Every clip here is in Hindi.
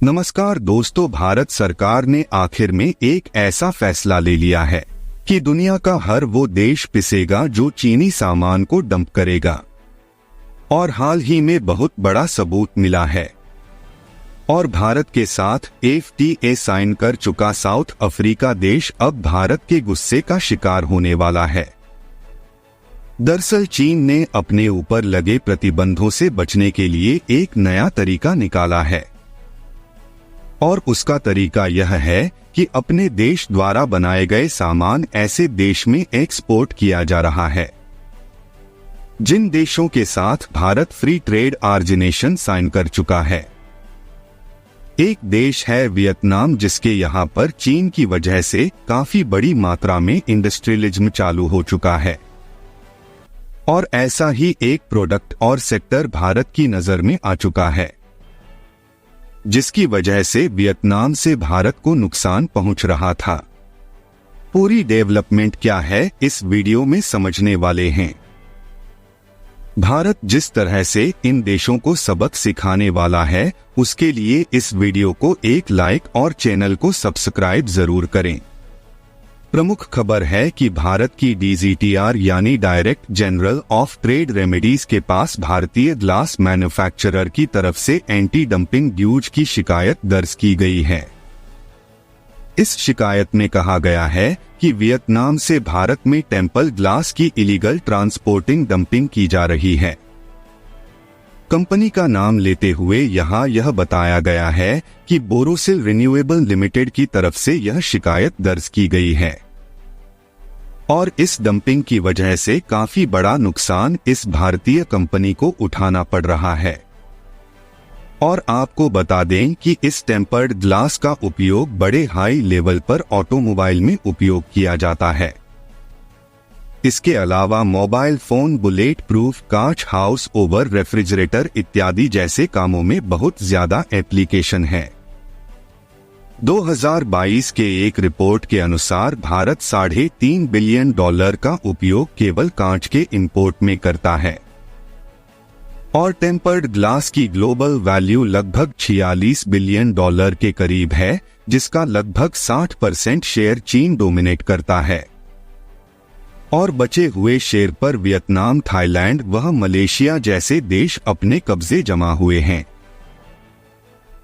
नमस्कार दोस्तों, भारत सरकार ने आखिर में एक ऐसा फैसला ले लिया है कि दुनिया का हर वो देश पिसेगा जो चीनी सामान को डंप करेगा। और हाल ही में बहुत बड़ा सबूत मिला है। और भारत के साथ FTA साइन कर चुका साउथ अफ्रीका देश अब भारत के गुस्से का शिकार होने वाला है। दरअसल चीन ने अपने ऊपर लगे प्रतिबंधों से बचने के लिए एक नया तरीका निकाला है। और उसका तरीका यह है कि अपने देश द्वारा बनाए गए सामान ऐसे देश में एक्सपोर्ट किया जा रहा है जिन देशों के साथ Bharat free trade organisation sign कर चुका है। एक देश है वियतनाम, जिसके यहां पर चीन की वजह से काफी बड़ी मात्रा में इंडस्ट्रियलिज्म चालू हो चुका है। और ऐसा ही एक प्रोडक्ट और सेक्टर भारत की नजर में आ चुका है, जिसकी वजह से वियतनाम से भारत को नुकसान पहुंच रहा था। पूरी डेवलपमेंट क्या है इस वीडियो में समझने वाले हैं। भारत जिस तरह से इन देशों को सबक सिखाने वाला है, उसके लिए इस वीडियो को एक लाइक और चैनल को सब्सक्राइब जरूर करें। प्रमुख खबर है कि भारत की DGTR यानी direct general of trade remedies के पास भारतीय ग्लास मैन्युफैक्चरर की तरफ से एंटी डंपिंग ड्यूटी की शिकायत दर्ज की गई है। इस शिकायत में कहा गया है कि वियतनाम से भारत में टेम्पल ग्लास की इलीगल ट्रांसपोर्टिंग डंपिंग की जा रही है। कंपनी का नाम लेते हुए यहां यह बताया गया है कि बोरोसिल रिन्यूएबल लिमिटेड की तरफ से यह शिकायत दर्ज की गई है। और इस डंपिंग की वजह से काफी बड़ा नुकसान इस भारतीय कंपनी को उठाना पड़ रहा है। और आपको बता दें कि इस टेम्पर्ड ग्लास का उपयोग बड़े हाई लेवल पर ऑटोमोबाइल में उपयोग किया जाता है। इसके अलावा मोबाइल फोन, बुलेट प्रूफ कांच, हाउस ओवर रेफ्रिजरेटर इत्यादि जैसे कामों में बहुत ज्यादा एप्लीकेशन है। 2022 के एक रिपोर्ट के अनुसार भारत $3.5 बिलियन का उपयोग केवल कांच के इंपोर्ट में करता है। और टेम्पर्ड ग्लास की ग्लोबल वैल्यू लगभग $46 बिलियन के करीब है, जिसका लगभग 60% शेयर चीन डोमिनेट करता है। और बचे हुए शेयर पर वियतनाम, थाईलैंड व मलेशिया जैसे देश अपने कब्जे जमा हुए हैं।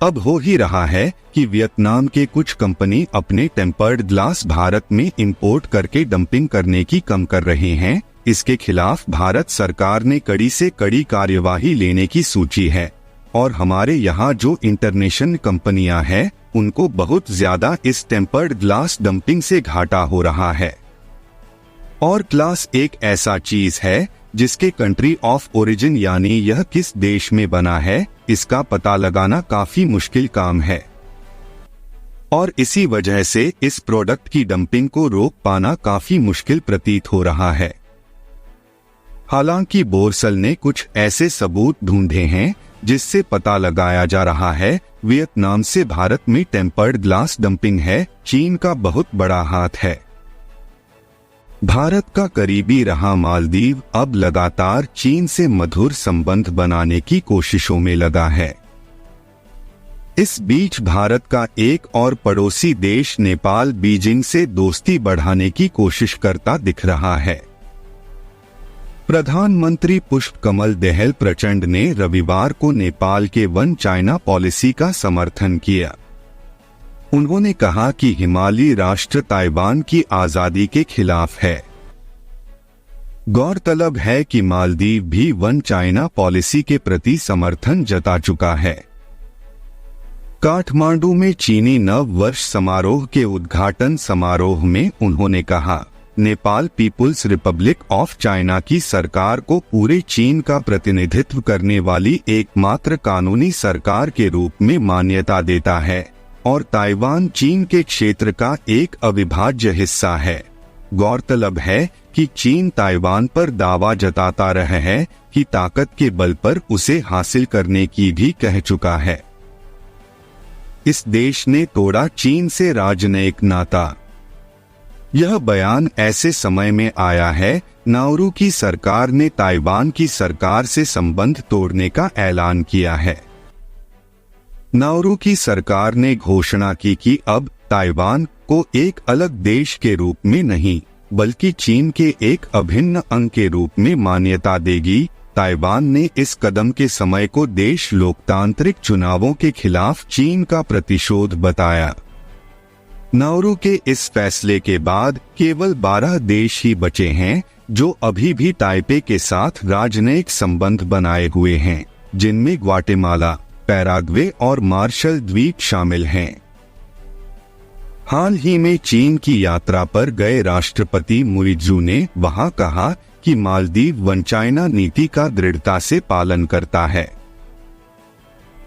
अब हो ही रहा है कि वियतनाम के कुछ कंपनी अपने टेम्पर्ड ग्लास भारत में इंपोर्ट करके डंपिंग करने की कम कर रहे हैं। इसके खिलाफ भारत सरकार ने कड़ी से कड़ी कार्यवाही लेने की सूची है। और हमारे यहाँ जो इंटरनेशनल कंपनियां हैं, उनको बहुत ज्यादा इस टेम्पर्ड ग्लास डंपिंग से घाटा हो रहा है। और ग्लास एक ऐसा चीज है जिसके कंट्री ऑफ ओरिजिन यानी यह किस देश में बना है, इसका पता लगाना काफी मुश्किल काम है। और इसी वजह से इस प्रोडक्ट की डंपिंग को रोक पाना काफी मुश्किल प्रतीत हो रहा है। हालांकि बोरसल ने कुछ ऐसे सबूत ढूंढे हैं जिससे पता लगाया जा रहा है वियतनाम से भारत में टेम्पर्ड ग्लास डंपिंग है। चीन का बहुत बड़ा हाथ है। भारत का करीबी रहा मालदीव अब लगातार चीन से मधुर संबंध बनाने की कोशिशों में लगा है। इस बीच भारत का एक और पड़ोसी देश नेपाल बीजिंग से दोस्ती बढ़ाने की कोशिश करता दिख रहा है। प्रधानमंत्री पुष्पकमल दहल प्रचंड ने रविवार को नेपाल के वन चाइना पॉलिसी का समर्थन किया। उन्होंने कहा कि हिमालयी राष्ट्र ताइवान की आजादी के खिलाफ है। गौरतलब है कि मालदीव भी वन चाइना पॉलिसी के प्रति समर्थन जता चुका है। काठमांडू में चीनी नव वर्ष समारोह के उद्घाटन समारोह में उन्होंने कहा, Nepal people's republic of China की सरकार को पूरे चीन का प्रतिनिधित्व करने वाली एकमात्र कानूनी सरकार के रूप में मान्यता देता है और ताइवान चीन के क्षेत्र का एक अविभाज्य हिस्सा है। गौरतलब है कि चीन ताइवान पर दावा जताता रहा है कि ताकत के बल पर उसे हासिल करने की भी कह चुका है। इस देश ने तोड़ा चीन से राजनयिक नाता। यह बयान ऐसे समय में आया है नाउरू की सरकार ने ताइवान की सरकार से संबंध तोड़ने का ऐलान किया है। नाउरू की सरकार ने घोषणा की कि अब ताइवान को एक अलग देश के रूप में नहीं बल्कि चीन के एक अभिन्न अंग के रूप में मान्यता देगी। ताइवान ने इस कदम के समय को देश लोकतांत्रिक चुनावों के खिलाफ चीन का प्रतिशोध बताया। नाउरू के इस फैसले के बाद केवल 12 देश ही बचे हैं जो अभी भी ताइपे के साथ राजनयिक संबंध बनाए हुए हैं, जिनमें ग्वाटेमाला, पैराग्वे और मार्शल द्वीप शामिल हैं। हाल ही में चीन की यात्रा पर गए राष्ट्रपति मुइज़ू ने वहां कहा कि मालदीव वन चाइना नीति का दृढ़ता से पालन करता है।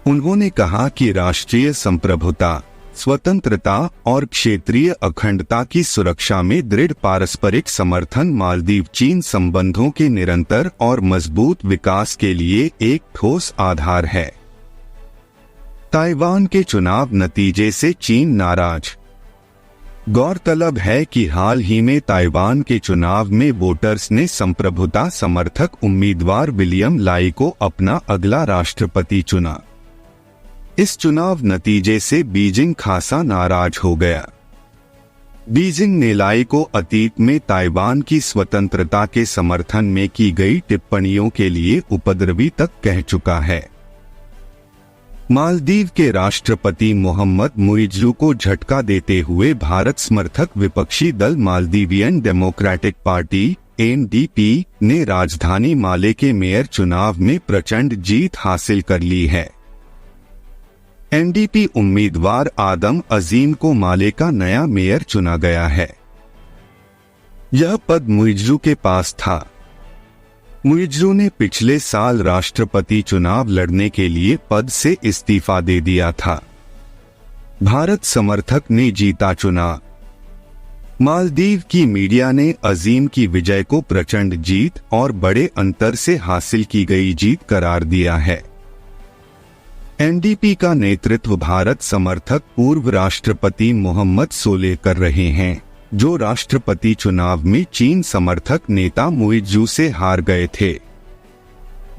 उन्होंने कहा कि राष्ट्रीय संप्रभुता, स्वतंत्रता और क्षेत्रीय अखंडता की सुरक्षा में दृढ़ पारस्परिक समर्थन मालदीव चीन संबंधों के निरंतर और मजबूत विकास के लिए एक ठोस आधार है। ताइवान के चुनाव नतीजे से चीन नाराज। गौरतलब है कि हाल ही में ताइवान के चुनाव में वोटर्स ने संप्रभुता समर्थक उम्मीदवार विलियम लाई को अपना अगला राष्ट्रपति चुना। इस चुनाव नतीजे से बीजिंग खासा नाराज हो गया। बीजिंग ने लाई को अतीत में ताइवान की स्वतंत्रता के समर्थन में की गई टिप्पणियों के लिए उपद्रवी तक कह चुका है। मालदीव के राष्ट्रपति मोहम्मद मुइज़ू को झटका देते हुए भारत समर्थक विपक्षी दल मालदीवियन डेमोक्रेटिक पार्टी (एनडीपी) ने राजधानी माले के मेयर चुनाव में प्रचंड जीत हासिल कर ली है। एनडीपी उम्मीदवार आदम अजीम को माले का नया मेयर चुना गया है। यह पद मुइज़ू के पास था। मुइज़ू ने पिछले साल राष्ट्रपति चुनाव लड़ने के लिए पद से इस्तीफा दे दिया था। भारत समर्थक ने जीता चुनाव। मालदीव की मीडिया ने अजीम की विजय को प्रचंड जीत और बड़े अंतर से हासिल की गई जीत करार दिया है। एनडीपी का नेतृत्व भारत समर्थक पूर्व राष्ट्रपति मोहम्मद सोलेह कर रहे हैं, जो राष्ट्रपति चुनाव में चीन समर्थक नेता मुइज़ू से हार गए थे।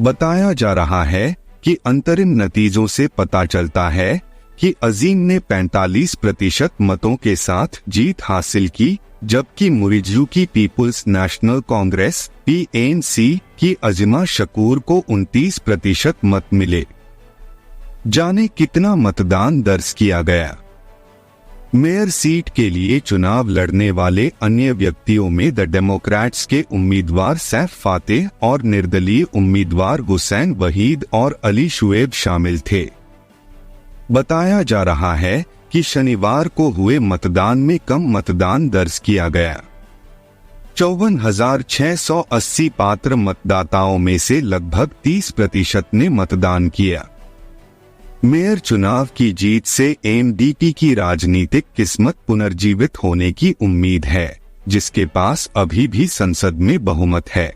बताया जा रहा है कि अंतरिम नतीजों से पता चलता है कि अजीम ने 45% मतों के साथ जीत हासिल की, जबकि मुइज़ू की पीपुल्स नेशनल कांग्रेस (पीएनसी) की अज़िमा शकूर को 29% मत मिले। जाने कितना मतदान दर्ज किया गया। मेयर सीट के लिए चुनाव लड़ने वाले अन्य व्यक्तियों में द डेमोक्रेट्स के उम्मीदवार सैफ फातेह और निर्दलीय उम्मीदवार हुसैन वहीद और अली शुएब शामिल थे। बताया जा रहा है कि शनिवार को हुए मतदान में कम मतदान दर्ज किया गया। 54,680 पात्र मतदाताओं में से लगभग 30% ने मतदान किया। मेयर चुनाव की जीत से एनडीपी की राजनीतिक किस्मत पुनर्जीवित होने की उम्मीद है, जिसके पास अभी भी संसद में बहुमत है।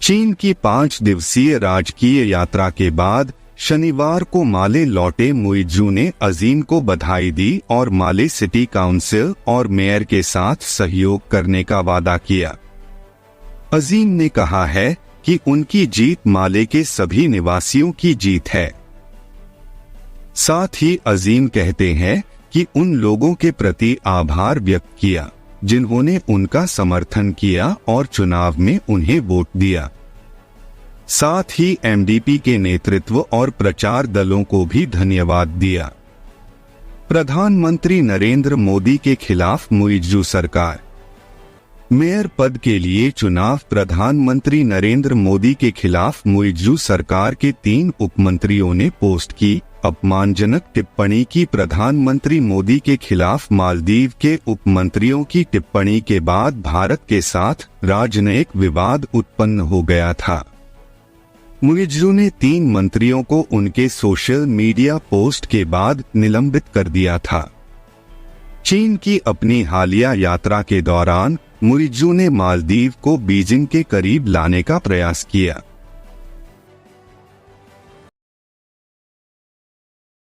चीन की 5 दिवसीय राजकीय यात्रा के बाद शनिवार को माले लौटे मुइज़ू ने अजीम को बधाई दी और माले सिटी काउंसिल और मेयर के साथ सहयोग करने का वादा किया। अजीम ने कहा है कि उनकी जीत माले के सभी निवासियों की जीत है। साथ ही अजीम कहते हैं कि उन लोगों के प्रति आभार व्यक्त किया जिन्होंने उनका समर्थन किया और चुनाव में उन्हें वोट दिया। साथ ही एमडीपी के नेतृत्व और प्रचार दलों को भी धन्यवाद दिया। प्रधानमंत्री नरेंद्र मोदी के खिलाफ मुइज़ू सरकार। मेयर पद के लिए चुनाव। प्रधानमंत्री नरेंद्र मोदी के खिलाफ मुइज़ू सरकार के 3 उपमंत्रियों ने पोस्ट की अपमानजनक टिप्पणी की। प्रधानमंत्री मोदी के खिलाफ मालदीव के उपमंत्रियों की टिप्पणी के बाद भारत के साथ राजनयिक विवाद उत्पन्न हो गया था। मुइज़ू ने 3 मंत्रियों को उनके सोशल मीडिया पोस्ट के बाद निलंबित कर दिया था। चीन की अपनी हालिया यात्रा के दौरान मुइज़ू ने मालदीव को बीजिंग के करीब लाने का प्रयास किया।